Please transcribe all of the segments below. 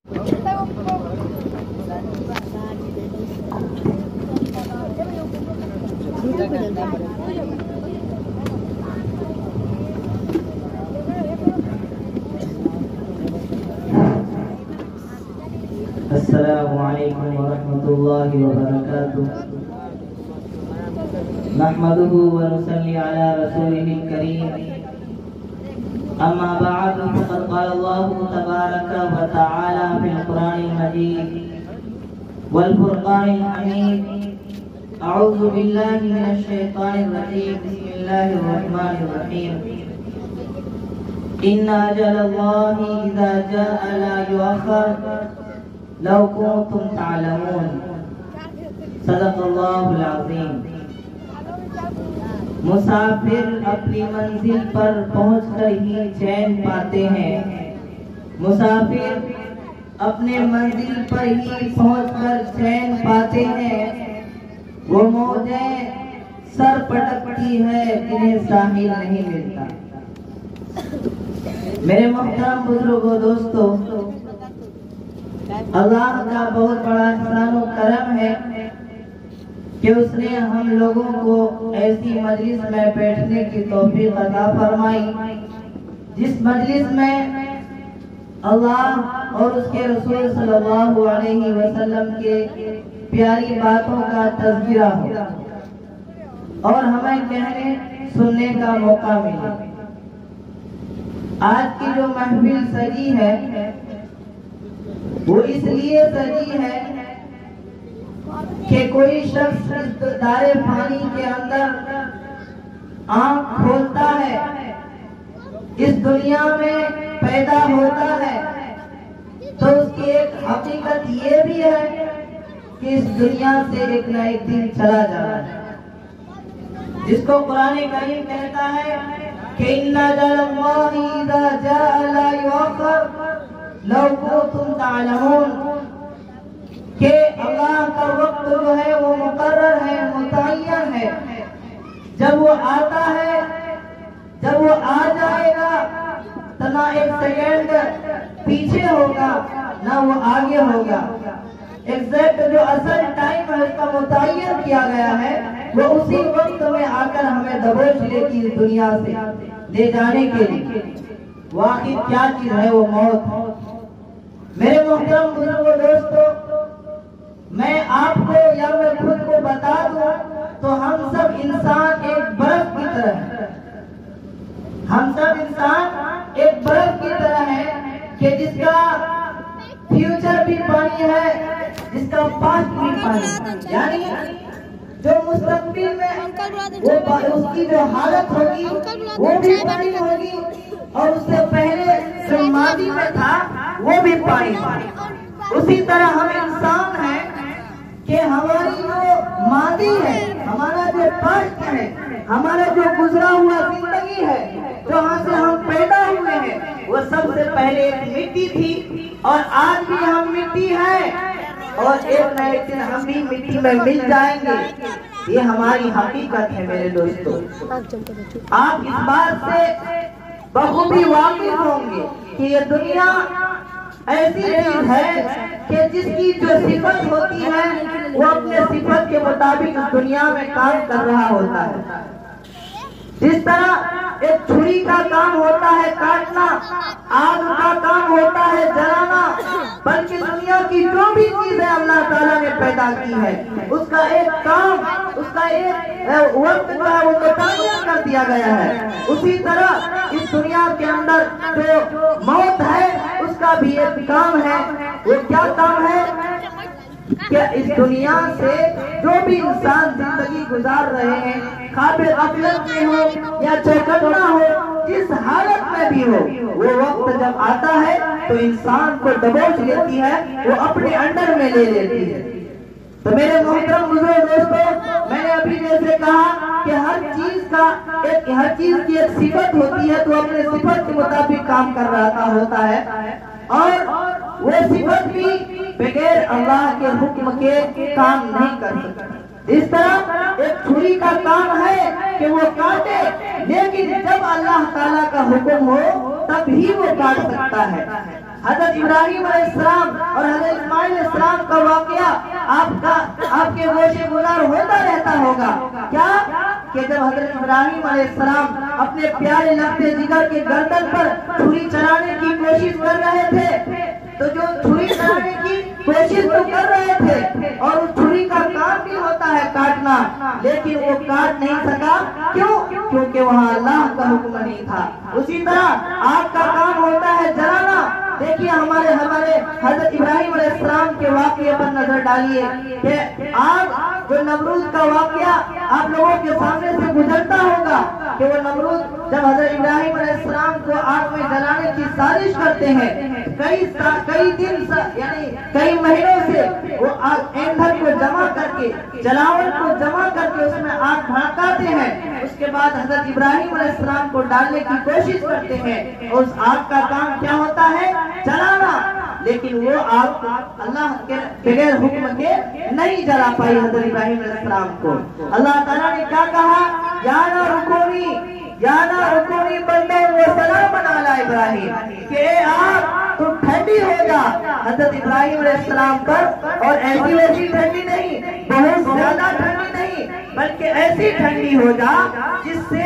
السلام علیکم ورحمۃ اللہ وبرکاتہ نحمده ونصلي على رسوله الكريم اما بعد فقد قال الله تبارك وتعالى في القرآن المجيد والفرقان الحميد اعوذ بالله من الشيطان الرجيم بسم الله الرحمن الرحيم ان اجل الله اذا جاء لا يؤخر لو كنتم تعلمون صدق اللہ العظیم۔ مسافر اپنی منزل پر پہنچ کر ہی چین پاتے ہیں، مسافر اپنے منزل پر ہی پہنچ کر چین پاتے ہیں، وہ موجیں سر پٹکتی ہے جنہیں ساحل نہیں ملتا۔ میرے محترم بزرگوں دوستو، اللہ کا بہت بڑا احسان و کرم ہے کہ اس نے ہم لوگوں کو ایسی مجلس میں بیٹھنے کی توفیق عطا فرمائی جس مجلس میں اللہ اور اس کے رسول صلی اللہ علیہ وسلم کے پیاری باتوں کا تذکرہ ہو اور ہمیں کہنے سننے کا موقع ملے۔ آج کی جو محفل سجی ہے وہ اس لیے سجی ہے کہ کوئی شخص اس دار فانی کے اندر آنکھ کھولتا ہے، اس دنیا میں پیدا ہوتا ہے، تو اس کی ایک حقیقت یہ بھی ہے کہ اس دنیا سے ایک نہ ایک دن چلا جانا ہے، جس کو قرآن کریم کہتا ہے کہ ان اجل اللہ اذا جاء لا یؤخر لو کنتم تعلمون، کہ اللہ کا وقت جو ہے وہ مقرر ہے، متعین ہے، جب وہ آتا ہے، جب وہ آ جائے گا تو نہ ایک سیکنڈ پیچھے ہوگا نہ وہ آگے ہوگا۔ ایگزیکٹ جو اصل ٹائم ہے اس کا متعین کیا گیا ہے، وہ اسی وقت میں آ کر ہمیں دبوچ لے گی اس دنیا سے لے جانے کے لیے۔ واقعی کیا چیز ہے وہ موت۔ میرے محترم بزرگوں دوستو، میں آپ کو یا میں خود کو بتا دوں تو ہم سب انسان ایک برف کی طرح ہیں، ہم سب انسان ایک برف کی طرح ہیں کہ جس کا فیوچر بھی پانی ہے، جس کا پاسٹ بھی پانی، یعنی جو مستقبل میں اس کی جو حالت ہوگی وہ بھی پانی ہوگی، اور اس سے پہلے جو ماضی میں تھا وہ بھی پانی۔ اسی طرح ہم انسان ہیں کہ ہماری جو ماضی ہے، ہمارا جو پاسٹ ہے، ہمارا جو گزرا ہوا زندگی ہے، جہاں سے ہم پیدا ہوئے ہیں، وہ سب سے پہلے ایک مٹی تھی، اور آج بھی ہم مٹی ہیں، اور ایک نہ ایک دن ہم بھی مٹی میں مل جائیں گے۔ یہ ہماری حقیقت ہے میرے دوستو۔ آپ اس بات سے بخوبی واقف ہوں گے کہ یہ دنیا ایسی چیز ہے کہ جس کی جو صفت ہوتی ہے وہ اپنے صفت کے مطابق اس دنیا میں کام کر رہا ہوتا ہے۔ جس طرح ایک چھری کا کام ہوتا ہے کاٹنا، آگ کا کام ہوتا ہے جلانا، بلکہ دنیا کی جو بھی چیزیں اللہ تعالیٰ نے پیدا کی ہے اس کا ایک کام، اس کا ایک وقت کا وہ متعین کر دیا گیا ہے۔ اسی طرح اس دنیا کے اندر جو موت ہے اس کا بھی ایک کام ہے۔ وہ کیا کام ہے کہ اس دنیا سے جو بھی انسان زندگی گزار رہے ہیں، خواب غفلت میں ہو یا چوکنا ہو، جس حالت میں بھی ہو، وہ وقت جب آتا ہے تو انسان کو دبوچ لیتی ہے، وہ اپنے انڈر میں لے لیتی ہے۔ تو میرے محترم بزرگ دوستو، میں نے ابھی جیسے کہا کہ ہر چیز کی ایک صفت ہوتی ہے، تو اپنے صفت کے مطابق کام کر رہا ہوتا ہے، اور وہ صفت بھی بغیر اللہ کے حکم کے کام نہیں کر سکتا۔ اس طرح ایک چھری کا کام ہے کہ وہ کاٹے، لیکن جب اللہ تعالیٰ کا حکم ہو تب ہی وہ کاٹ سکتا ہے۔ حضرت ابراہیم علیہ السلام کہ جب حضرت ابراہیم علیہ السلام اپنے پیارے لبے جگر کے گردن پر چھری چلانے کی کوشش کر رہے تھے، تو جو چھری چلانے کی کوشش تو کر رہے تھے اور اس چھری کا کام بھی ہوتا ہے کاٹنا، لیکن وہ کاٹ نہیں سکا. کیوں؟ کیونکہ وہاں اللہ کا حکم نہیں تھا. اسی طرح آگ کا کام ہوتا ہے جلانا. دیکھیے ہمارے حضرت ابراہیم علیہ السلام کے واقعے پر نظر ڈالیے کہ آگ جو نمرود کا واقعہ آپ لوگوں کے سامنے سے گزرتا ہوگا کہ وہ نمرود جب حضرت ابراہیم علیہ السلام کو آگ میں جلانے کی سازش کرتے ہیں، کئی دن یعنی کئی مہینوں سے وہ ایندھن کو جمع کر کے، جلاون کو جمع کر کے اس میں آگ بھڑکاتے ہیں. اس کے بعد حضرت ابراہیم علیہ السلام کو ڈالنے کی کوشش کرتے ہیں اور اس آگ کا کام کیا ہوتا ہے؟ جلانا. لیکن وہ آگ اللہ کے بغیر حکم کے نہیں جلا پائی حضرت ابراہیم علیہ السلام کو. اللہ تعالیٰ نے کیا کہا؟ یا نہ رکونی بندے وہ سلام علی ابراہیم، کہ آگ تم ٹھنڈی ہو جا حضرت ابراہیم علیہ السلام پر. اور ایسی ویسی ٹھنڈی نہیں، بہت زیادہ ٹھنڈی نہیں، بلکہ ایسی ٹھنڈی ہو جا جس سے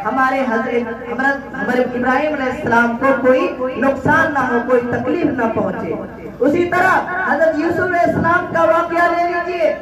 ہمارے حضرت ابراہیم علیہ السلام کو کوئی نقصان نہ ہو، کوئی تکلیف نہ پہنچے. اسی طرح حضرت یوسف علیہ السلام کا واقعہ لے لیجئے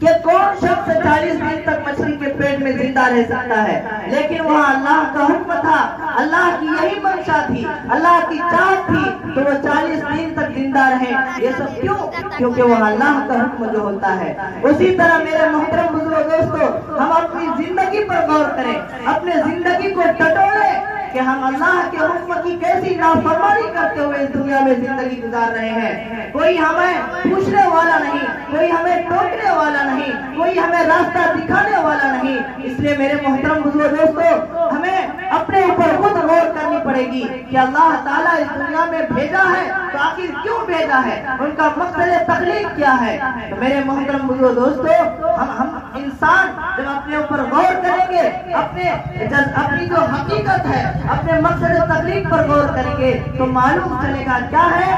کہ کون شخص 40 دن تک مچھلی کے پیٹ میں زندہ رہ سکتا ہے، لیکن وہاں اللہ کا حکم تھا، اللہ کی یہی منشا تھی، اللہ کی چاہت تھی تو وہ 40 دن تک زندہ رہے. یہ سب کیوں؟ کیونکہ وہاں اللہ کا حکم جو ہوتا ہے. اسی طرح میرے محترم بزرگ دوستو، ہم اپنی زندگی پر غور کریں، اپنے زندگی کو ٹٹولیں کہ ہم اللہ کے حکم کی کیسی نافرمانی کرتے ہوئے اس دنیا میں زندگی گزار رہے ہیں. کوئی ہمیں پوچھنے والا نہیں، کوئی ہمیں ٹوکنے والا نہیں، کوئی ہمیں راستہ دکھانے والا نہیں. اس لیے میرے محترم بزرگ دوستو، ہمیں اپنے اوپر خود غور کرنی پڑے گی کہ اللہ تعالیٰ اس دنیا میں بھیجا ہے تو آخر کیوں بھیجا ہے، ان کا مقصد تخلیق کیا ہے. تو میرے محترم بزرگ دوستو، ہم انسان جب اپنے اوپر غور کریں گے، اپنی جو حقیقت ہے، اپنے مقصد تخلیق پر غور کریں گے تو معلوم چلے گا کیا ہے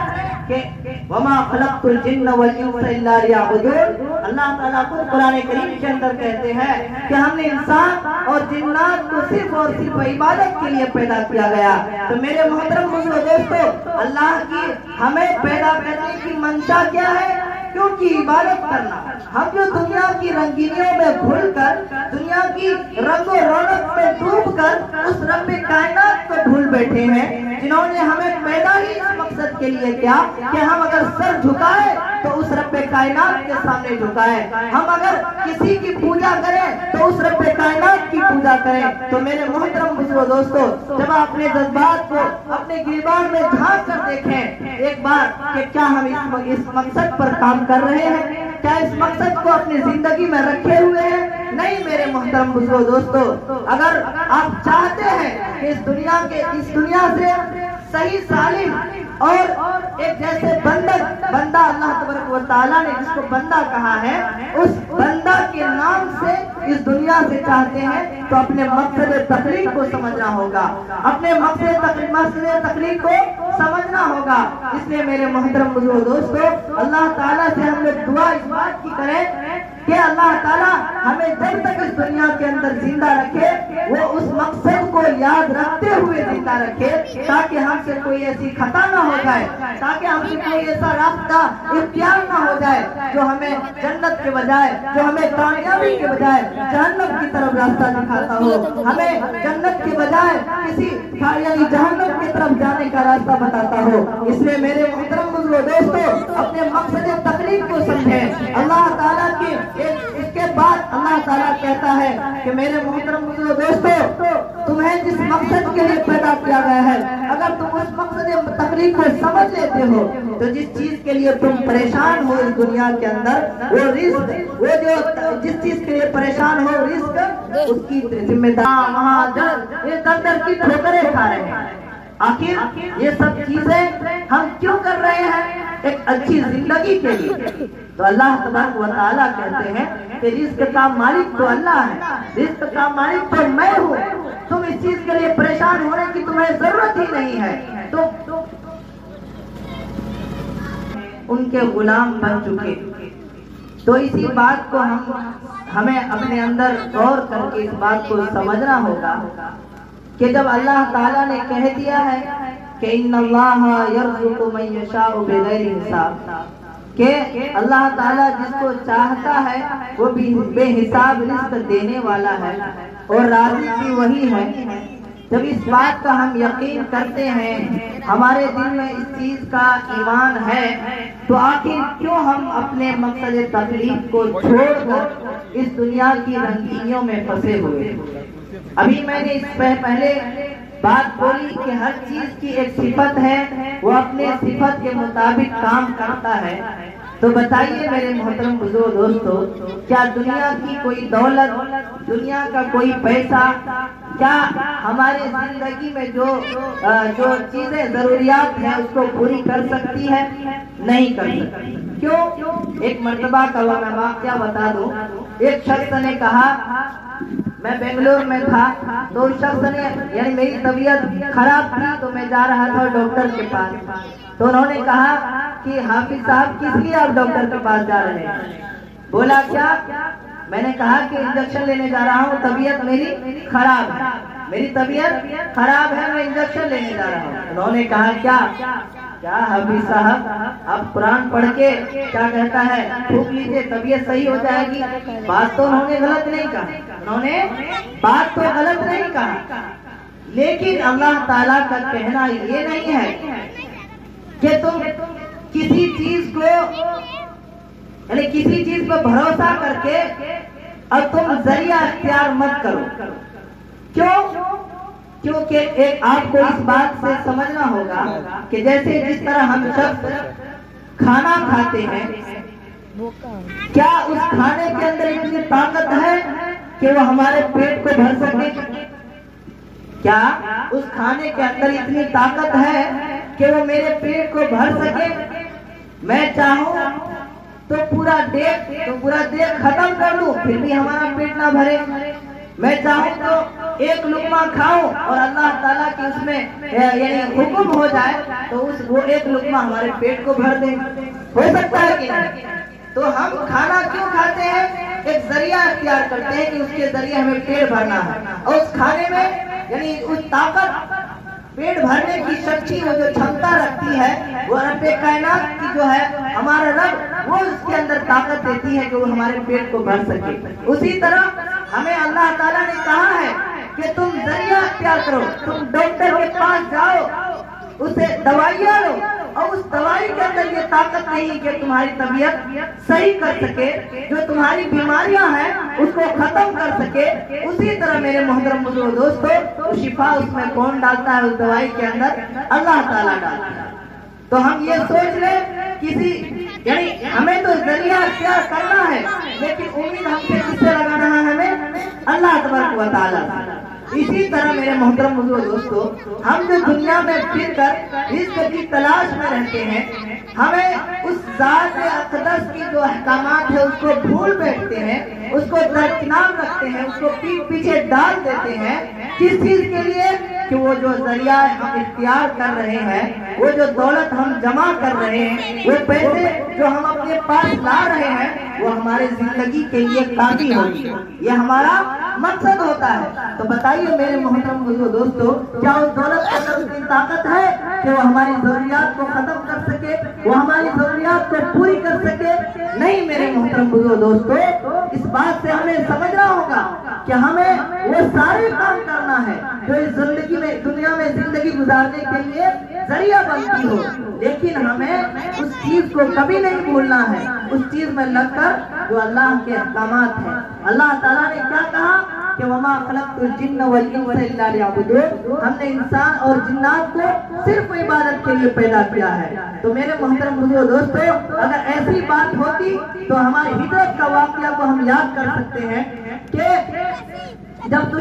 کہ وَمَا خَلَقْتُ الْجِنَّ وَالْإِنسَ إِلَّا لِيَعْبُدُونَ. اللہ تعالیٰ خود قرآن کریم کے اندر کہتے ہیں کہ ہم نے انسان اور جنات کو صرف اور صرف عبادت کے لیے پیدا کیا گیا. تو میرے محترم بزرگ دوستو، اللہ کی ہمیں پیدا کرنے کی منشا کیا ہے؟ کیونکہ عبادت کرنا. ہم جو دنیا کی رنگینیوں میں بھول کر، دنیا کی رنگ و رونق میں ڈوب کر اس رب کائنات کو بھول بیٹھے ہیں جنہوں نے ہمیں پیدا ہی اس مقصد کے لیے کیا کہ ہم اگر سر جھکائے تو اس رب کائنات کے سامنے جھکائے، ہم اگر کسی کی پوجا کریں تو اس رب کائنات کی پوجا کریں. تو میرے محترم بزرگ دوستو، جب آپ اپنے جذبات کو اپنے گریبان میں جھانک کر دیکھیں ایک بار کہ کیا ہم اس مقصد پر کام کر رہے ہیں، کیا اس مقصد کو اپنی زندگی میں رکھے ہوئے ہیں؟ نہیں میرے محترم بزرگ دوستو، اگر آپ چاہتے ہیں کہ اس دنیا سے صحیح سالم اور ایک جیسے بندہ اللہ تبارک و تعالیٰ نے جس کو بندہ کہا ہے، اس بندہ کے نام سے اس دنیا سے چاہتے ہیں تو اپنے مقصد تخلیق کو سمجھنا ہوگا، اپنے مقصد تخلیق کو سمجھنا ہوگا. اس لیے میرے محترم بزرگ دوستو، اللہ تعالیٰ سے ہم لوگ دعا اس بات کی کریں کہ اللہ تعالیٰ ہمیں جب تک اس دنیا کے اندر زندہ رکھے وہ اس مقصد کو یاد رکھتے ہوئے زندہ رکھے، تاکہ ہم سے کوئی ایسی خطا نہ ہو جائے، تاکہ ہم سے کوئی ایسا راستہ اختیار نہ ہو جائے جو ہمیں جنت کے بجائے، جو ہمیں کامیابی کے بجائے جہنم کی طرف راستہ دکھاتا ہو، ہمیں جنت کے بجائے کسی یعنی جہنم کی طرف جانے کا راستہ بتاتا ہو. اس لیے میرے محترم بزرگ دوستو، اپنے مقصد تخلیق کو سمجھیں. اللہ تعالیٰ کی اس کے بعد اللہ تعالیٰ کہتا ہے کہ میرے محترم بزرگ دوستو، تمہیں جس مقصد کے لیے پیدا کیا گیا ہے، اگر تم اس مقصد تخلیق کو سمجھ لیتے ہو تو جس چیز کے لیے تم پریشان ہو اس دنیا کے اندر، وہ رزق، وہ جو جس چیز کے لیے پریشان ہو رزق، اس کی ذمہ داری وہاں یہ در کی ٹھوکریں کھا رہے ہیں. آخر یہ سب چیزیں ہم کیوں کر رہے ہیں؟ ایک اچھی زندگی کے لیے. تو اللہ تبارک و تعالیٰ کہتے ہیں کہ رزق کا مالک تو اللہ ہے، رزق کا مالک تو میں ہوں. تم اس چیز کے لیے پریشان ہونے کی تمہیں ضرورت ہی نہیں ہے. تو ان کے غلام بن چکے، تو اسی بات کو ہمیں اپنے اندر غور کر کے اس بات کو سمجھنا ہوگا کہ جب اللہ تعالیٰ نے کہہ دیا ہے کہ ان اللہ یرزق من یشاء بغیر حساب، کہ اللہ تعالیٰ جس کو چاہتا ہے وہ بھی بے حساب رزق دینے والا ہے اور رازق بھی وہی ہے، جب اس بات کا ہم یقین کرتے ہیں، ہمارے دل میں اس چیز کا ایمان ہے، تو آخر کیوں ہم اپنے مقصد تکلیف کو چھوڑ کر اس دنیا کی رنگینیوں میں پھنسے ہوئے؟ ابھی میں نے اس پہلے بات بولی کہ ہر چیز کی ایک صفت ہے، وہ اپنے صفت کے مطابق کام کرتا ہے۔ تو بتائیے میرے محترم بزرگ دوستو، کیا دنیا کی کوئی دولت، دنیا کا کوئی پیسہ، کیا ہماری زندگی میں جو چیزیں ضروریات ہیں اس کو پوری کر سکتی ہے؟ نہیں کر سکتی۔ کیوں؟ ایک مرتبہ کا میں واقعہ بتا دوں۔ ایک شخص نے کہا، میں بنگلور میں تھا، تو اس شخص نے، یعنی میری طبیعت خراب تھی تو میں جا رہا تھا ڈاکٹر کے پاس، تو انہوں نے کہا کہ حافظ صاحب کس لیے آپ ڈاکٹر کے پاس جا رہے ہیں؟ بولا کیا؟ میں نے کہا کہ انجیکشن لینے جا رہا ہوں، طبیعت میری خراب ہے، میری طبیعت خراب ہے، میں انجیکشن لینے جا رہا ہوں۔ انہوں نے کہا کیا حافظ صاحب آپ قرآن پڑھ کے کیا کہتا ہے پھونک لیجیے طبیعت صحیح ہو جائے گی؟ بات تو انہوں نے غلط نہیں کہا، انہوں نے بات تو غلط نہیں کہا، لیکن اللہ تعالیٰ کا کہنا یہ نہیں ہے کہ تم کسی چیز کو، یعنی کسی چیز پر بھروسہ کر کے اب تم ذریعہ اختیار مت کرو۔ کیوں؟ کیونکہ آپ کو اس بات سے سمجھنا ہوگا کہ جیسے جس طرح ہم سب کھانا کھاتے ہیں، کیا اس کھانے کے اندر اتنی طاقت ہے کہ وہ ہمارے پیٹ کو بھر سکے؟ کیا اس کھانے کے اندر اتنی طاقت ہے کہ وہ میرے پیٹ کو بھر سکے؟ میں چاہوں تو پورا دیگ ختم کر لوں پھر بھی ہمارا پیٹ نہ بھرے، میں چاہوں تو ایک لقمہ کھاؤں اور اللہ تعالیٰ کی اس میں یعنی حکم ہو جائے تو وہ ایک لقمہ ہمارے پیٹ کو بھر دے، ہو سکتا ہے کہ نہیں؟ تو ہم کھانا کیوں کھاتے ہیں؟ ایک ذریعہ اختیار کرتے ہیں کہ اس کے ذریعے ہمیں پیٹ بھرنا ہے، اور اس کھانے میں یعنی اس طاقت، پیٹ بھرنے کی شکتی، وہ جو چھمتا رکھتی ہے، وہ رب کائنات کی جو ہے ہمارا رب، وہ اس کے اندر طاقت دیتی ہے کہ وہ ہمارے پیٹ کو بھر سکے۔ اسی طرح ہمیں اللہ تعالیٰ نے کہا ہے کہ تم ذریعہ اختیار کرو، تم ڈاکٹر کے پاس جاؤ، اسے دوائیاں لو، اور اس دوائی کے اندر یہ طاقت نہیں کہ تمہاری طبیعت صحیح کر سکے، جو تمہاری بیماریاں ہیں اس کو ختم کر سکے۔ اسی طرح میرے محترم بزرگ دوستو، شفا اس میں کون ڈالتا ہے؟ اس دوائی کے اندر اللہ تعالیٰ ڈالتا ہے۔ تو ہم یہ سوچ لیں یعنی ہمیں تو ذریعہ اختیار کرنا ہے، لیکن امید ہم سے کس سے لگانا ہے؟ ہمیں اللہ تبارک و تعالیٰ۔ اسی طرح میرے محترم بزرگ دوستو، ہم جو دنیا میں پھر کر رزق کی تلاش میں رہتے ہیں، ہمیں اس ذات اقدس کی جو احکامات ہے اس کو بھول بیٹھتے ہیں، اس کو درکنار رکھتے ہیں، اس کو پیٹ پیچھے ڈال دیتے ہیں۔ کس چیز کے لیے؟ کہ وہ جو ذریعہ ہم اختیار کر رہے ہیں، وہ جو دولت ہم جمع کر رہے ہیں، وہ پیسے جو ہم اپنے پاس لا رہے ہیں، وہ ہمارے زندگی کے لیے کافی ہوگی، یہ ہمارا مقصد ہوتا ہے۔ تو بتائیے میرے محترم بزرگ دوستو، کیا اس دولت کے اندر اتنی طاقت ہے کہ وہ ہماری ضروریات کو ختم کر سکے، وہ ہماری ضروریات کو پوری کر سکے؟ نہیں میرے محترم بزرگ دوستو، اس بات سے ہمیں سمجھنا ہوگا کہ ہمیں وہ سارے کام کرنا ہے جو اس زندگی میں، دنیا میں زندگی گزارنے کے لیے ذریعہ بنتی ہو، لیکن ہمیں اس چیز کو کبھی نہیں بھولنا ہے، اس چیز میں لگ کر جو اللہ کے احکامات ہیں۔ اللہ تعالیٰ نے کیا کہا کہ وَمَا خَلَقْتُ الْجِنَّ وَالْإِنسَ إِلَّا لِيَعْبُدُونِ، ہم نے انسان اور جنات کو صرف عبادت کے لیے پیدا کیا ہے۔ تو میرے محترم بزرگ دوستو، اگر ایسی بات ہوتی تو ہماری ہجرت کا واقعہ کو ہم یاد کر سکتے ہیں کہ جب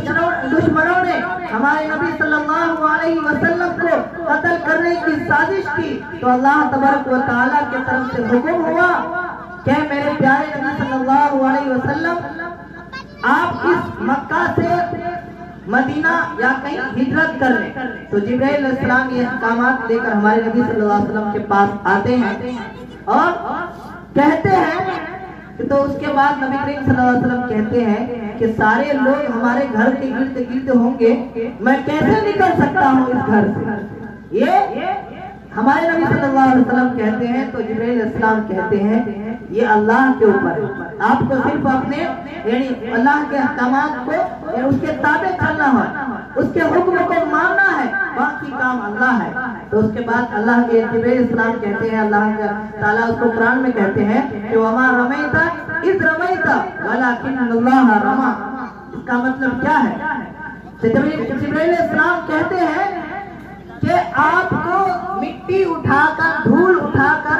دشمنوں نے ہمارے نبی صلی اللہ علیہ وسلم کو قتل کرنے کی سازش کی تو اللہ تبارک و تعالیٰ کی طرف سے حکم ہوا کہ میرے پیارے نبی صلی اللہ علیہ وسلم آپ اس مکہ سے مدینہ یا کہیں ہجرت کر لیں۔ تو جبرائیل علیہ السلام یہ احکامات لے کر ہمارے نبی صلی اللہ علیہ وسلم کے پاس آتے ہیں اور کہتے ہیں تو اس کے بعد نبی کریم صلی اللہ علیہ وسلم کہتے ہیں کہ سارے لوگ ہمارے گھر کے گرد گرد ہوں گے، میں کیسے نکل سکتا ہوں اس گھر سے؟ یہ ہمارے نبی صلی اللہ علیہ وسلم کہتے ہیں تو جبرائیل علیہ السلام کہتے ہیں یہ اللہ کے اوپر ہے، آپ کو صرف اپنے یعنی اللہ کے احکامات کو یعنی اس کے تابع چلنا ہے، اس کے حکم کو ماننا ہے، باقی کام اللہ ہے۔ تو اس کے بعد اللہ کے جبرائیل علیہ السلام کہتے ہیں، اللہ تعالیٰ اس کو قرآن میں کہتے ہیں کہ وَمَا رَمَيْتَ إِذْ رَمَيْتَ وَلَكِنَّ اللَّهَ رَمَى۔ اس کا مطلب کیا ہے؟ جبرائیل علیہ السلام کہتے ہیں کہ آپ کو مٹی اٹھا کر دھول اٹھا کر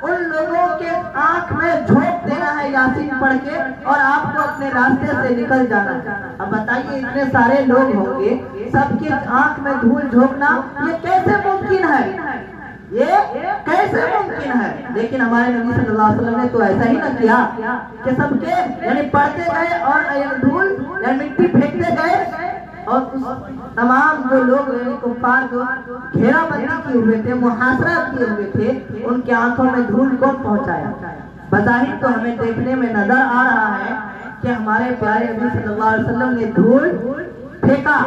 ان لوگوں کے آنکھ میں جھونک دینا ہے یاسین پڑھ کے، اور آپ کو اپنے راستے سے نکل جانا ہے۔ اب بتائیے اتنے سارے لوگ ہوں گے، سب کے آنکھ میں دھول جھونکنا یہ کیسے ممکن ہے؟ یہ کیسے ممکن ہے؟ لیکن ہمارے نبی صلی اللہ علیہ وسلم نے تو ایسا ہی نہ کیا کہ سب کے یعنی پڑھتے گئے اور دھول یا مٹی پھینکتے گئے، اور تمام جو لوگ کفار جو گھیرا بندی کیے ہوئے تھے، محاصرہ کیے ہوئے تھے، ان کے آنکھوں میں دھول کون پہنچایا؟ بظاہر تو ہمیں دیکھنے میں نظر آ رہا ہے کہ ہمارے پیارے نبی صلی اللہ علیہ وسلم نے دھول پھینکا،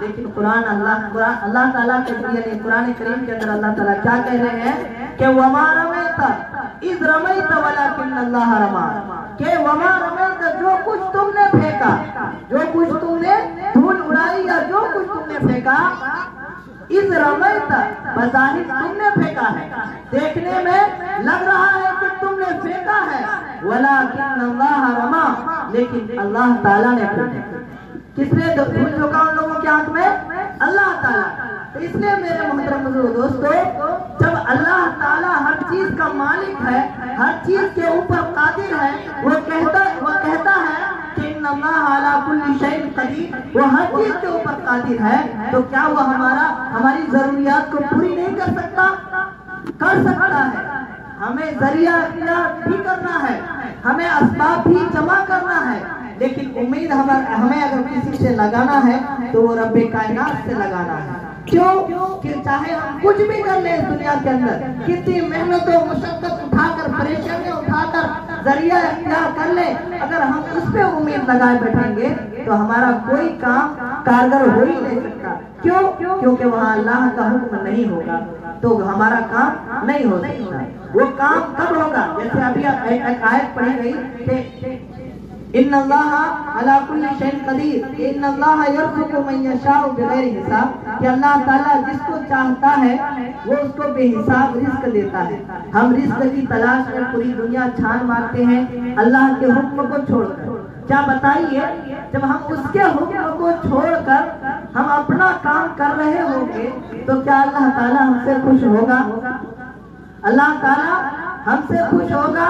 لیکن اللہ تعالیٰ کے یعنی قرآن کریم کے اندر اللہ تعالیٰ کیا کہہ رہے ہیں کہ وَمَا رَمَيْتَ إِذْ رَمَيْتَ وَلَكِنَّ اللَّهَ رَمَى، کہ وَمَا رَمَيْتَ جو کچھ تم نے پھینکا، جو کچھ تم نے دھول اڑائی یا جو کچھ تم نے پھینکا، اِذْ رَمَيْتَ بظاہر تم نے پھینکا ہے، دیکھنے میں لگ رہا ہے کہ تم نے پھینکا ہے، وَلَكِنَّ اللَّهَ رَمَى، لیکن اللہ تعالیٰ نے پھینکا۔ کس نے دھول جھونکا ان لوگوں کے آنکھ میں؟ اللہ تعالیٰ۔ تو اس لیے میرے محترم دوستو، جب اللہ تعالیٰ ہر چیز کا مالک ہے، ہر چیز کے اوپر قادر ہے، وہ کہتا ہے کہ ان اللہ علی کل شیء قدیر، وہ ہر چیز کے اوپر قادر ہے، تو کیا وہ ہماری ضروریات کو پوری نہیں کر سکتا؟ کر سکتا ہے۔ ہمیں ذریعہ اختیار بھی کرنا ہے، ہمیں اسباب بھی جمع کرنا ہے، لیکن امید ہمیں اگر کسی سے لگانا ہے تو وہ رب کائنات سے لگانا ہے۔ کیوں کہ چاہے ہم کچھ بھی کر لیں اس دنیا کے اندر، کتنی محنت و مشقت اٹھا کر، پریشانیاں اٹھا کر ذریعہ اختیار کر لیں، اگر ہم اس پہ امید لگائے بیٹھیں گے تو ہمارا کوئی کام کارگر ہو ہی نہیں سکتا۔ کیونکہ وہاں اللہ کا حکم نہیں ہوگا تو ہمارا کام نہیں ہو سکتا۔ وہ کام کب ہوگا؟ جیسے ابھی ایک آیت پڑھی گئی کہ ان اللہ علی کل شیء قدیر، ان اللہ یرزق من یشاء بغیر حساب، کہ اللہ تعالیٰ جس کو چاہتا ہے وہ اس کو بے حساب رزق دیتا ہے۔ ہم رزق کی تلاش میں پوری دنیا چھان مارتے ہیں اللہ کے حکم کو چھوڑ کر۔ کیا بتائیے جب ہم اس کے حکم کو چھوڑ کر ہم اپنا کام کر رہے ہوں گے تو کیا اللہ تعالیٰ ہم سے خوش ہوگا؟ اللہ تعالیٰ ہم سے خوش ہوگا؟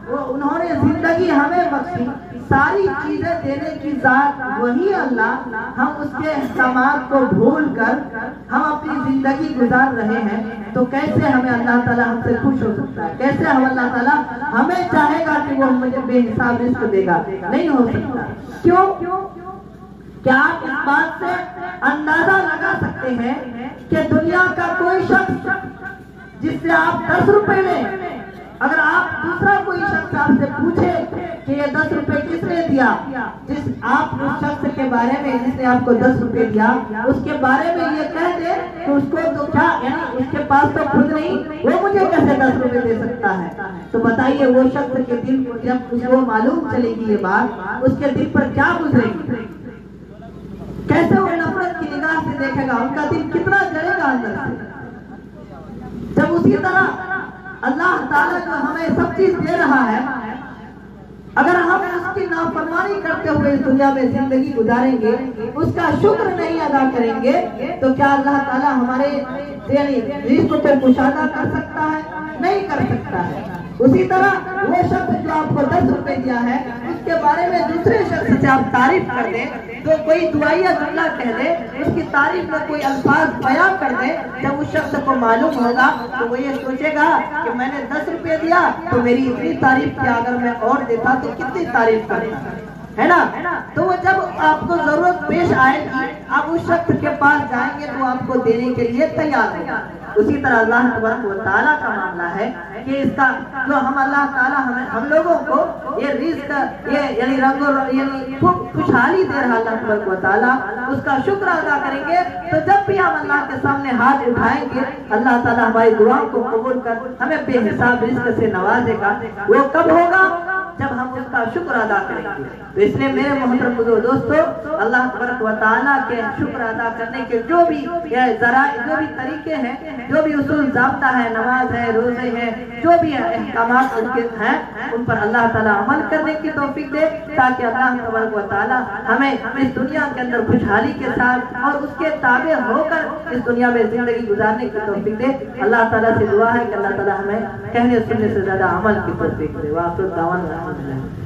انہوں نے زندگی ہمیں بخشی، ساری چیزیں دینے کی ذات وہی اللہ، ہم اس کے احکامات کو بھول کر ہم اپنی زندگی گزار رہے ہیں، تو کیسے ہمیں اللہ تعالیٰ ہم سے خوش ہو سکتا ہے؟ کیسے ہم اللہ تعالیٰ ہمیں چاہے گا کہ وہ مجھے بے حساب رزق دے گا؟ نہیں ہو سکتا۔ کیوں؟ کیا آپ اس بات سے اندازہ لگا سکتے ہیں کہ دنیا کا کوئی شخص جس سے آپ 10 روپے لیں، اگر آپ دوسرا کوئی شخص آپ سے پوچھے کہ یہ 10 روپے کس نے دیا، جس آپ اس شخص کے بارے میں جس نے آپ کو 10 روپے دیا اس کے بارے میں یہ کہہ دے تو اس کو تو کیا یعنی اس کے پاس تو خود نہیں، وہ مجھے کیسے 10 روپے دے سکتا ہے؟ تو بتائیے وہ شخص کے دل کو جب اس کو معلوم چلے گی یہ بات، اس کے دل پر کیا گزرے گی؟ کیسے وہ نفرت کی نگاہ سے دیکھے گا؟ ان کا دل کتنا جلے گا اندر سے؟ جب اسی طرح اللہ تعالیٰ جو ہمیں سب چیز دے رہا ہے، اگر ہم اس کی نافرمانی کرتے ہوئے اس دنیا میں زندگی گزاریں گے، اس کا شکر نہیں ادا کریں گے، تو کیا اللہ تعالیٰ ہمارے رزق کو مشاہدہ کر سکتا ہے؟ نہیں کر سکتا ہے۔ اسی طرح وہ شخص جو آپ کو 10 روپے دیا ہے اس کے بارے میں دوسرے شخص سے آپ تعریف کر دیں، تو کوئی دعائیہ جملہ کہہ دے، اس کی تعریف میں کوئی الفاظ بیان کر دے، جب اس شخص کو معلوم ہوگا تو وہ یہ سوچے گا کہ میں نے 10 روپے دیا تو میری اتنی تعریف کیا، اگر میں اور دیتا تو کتنی تعریف کرتا۔ ہے نا؟ تو وہ جب آپ کو ضرورت پیش آئے گی آپ اس شخص کے پاس جائیں گے تو آپ کو دینے کے لیے تیار ہے۔ اسی طرح اللہ تبارک و تعالیٰ کا معاملہ ہے کہ اس کا جو ہم اللہ تعالیٰ ہم لوگوں کو یہ رزق یہ یعنی رنگ یعنی خوشحالی دے رہا اللہ تبارک و تعالیٰ، اس کا شکر ادا کریں گے تو جب بھی ہم اللہ کے سامنے ہاتھ اٹھائیں گے اللہ تعالیٰ ہماری دعاؤں کو قبول کر ہمیں بے حساب رزق سے نوازے گا۔ وہ کب ہوگا؟ جب ہم اس کا شکر ادا کریں گے۔ تو اس لیے میرے محترم دوستو، اللہ تبارک و تعالیٰ کے شکر ادا کرنے کے جو بھی ذرائع جو بھی طریقے ہیں، جو بھی اصول ضابطہ ہے، نماز ہے، روزے ہیں، جو بھی احکامات ان کے ہیں ان پر اللہ تعالیٰ عمل کرنے کی توفیق دے تاکہ اللہ تبارک و تعالیٰ ہمیں اس دنیا کے اندر خوشحالی کے ساتھ اور اس کے تابع ہو کر اس دنیا میں زندگی گزارنے کی توفیق دے۔ اللہ تعالیٰ سے دعا ہے کہ اللہ تعالیٰ ہمیں کہنے سننے سے زیادہ عمل کی توفیق دے۔ وآخر دعوانا الحمدللہ۔